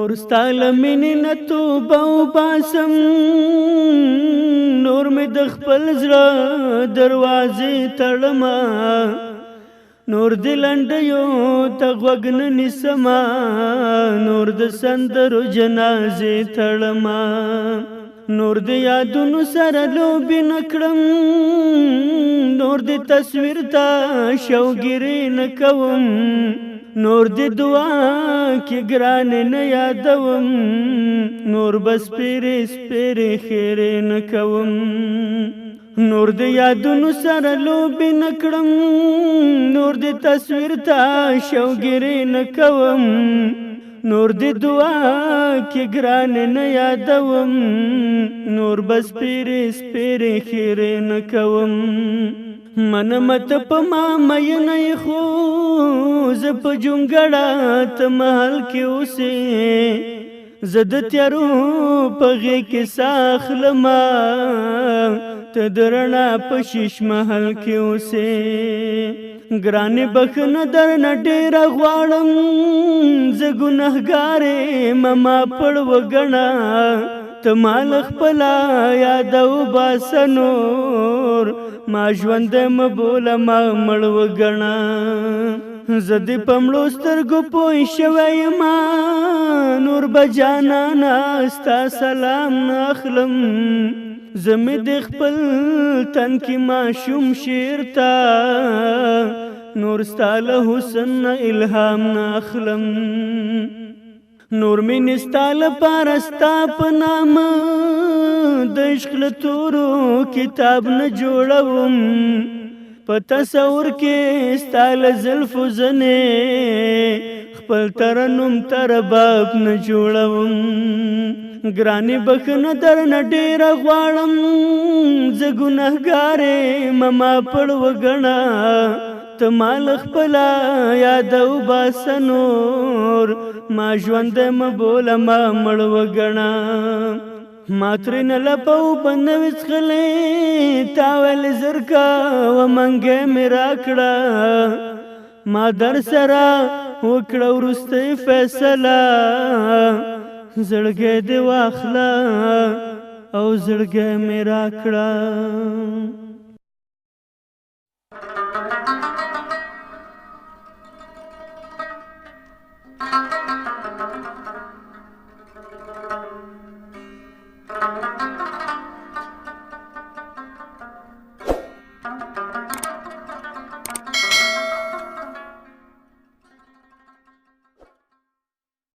نور ستاله مینې نه توبه وباسم نور مې د خپل زړه دروازې تړمه نور د لنډیو ته غوږ نه نیسمه نور د سندرو جنازې تړمه نور د یادونو سره لوبې نه کړم نور د تصویر ته شوګیرې نه کوم نور د دعا کې ګران نه یادوم نور بس پیرې سپیرې خیرې نه کوم نور د یادونو سره لوبې نه کړم نور د تصویر ته شوګیرې نه کوم نور د دعا کې ګران نه یادوم نور بس پیرې سپیرې خیرې نه کوم منمت په ما مینه خو زه په جونګړه ته محل کې اوسې زه د تیارو په غېږ کې ساه اخلمه ته د رڼا په شیش محل کې اوسې ګرانې بښنه درنه ډېره غواړم زه ګنهګار یم ما پړ وګڼه ته مال خپله یاده وباسه نور ما ژوند مه بوله ما مړ وګڼه زه دې په مړو سترګو پوه شوی یمه نور به جانانه ستا سلام نه اخلم زه مې د خپل تن کې ماشوم شعر ته نور ستا له حسن نه الهام نه اخلم نور مینې ستا لپاره ستا په نامه د عشق له تورو کتاب نه جوړوم په تصور کې ستا له زلفو زنې خپل ترنم ترباب نه جوړوم ګرانې بښنه درنه ډېره غواړم زه ګنهګار یم ما پړ وګڼه ته مال خپله یاده وباسه نور ما ژوند مه بوله ما مړ وګڼه ما ترېنه لپه اوبه نه وې څښلې تا ویل زرکه و منګی مې راکړه ما در سره وکړه وروستی فیصله زړګی دې واخله او زړګی مې راکړه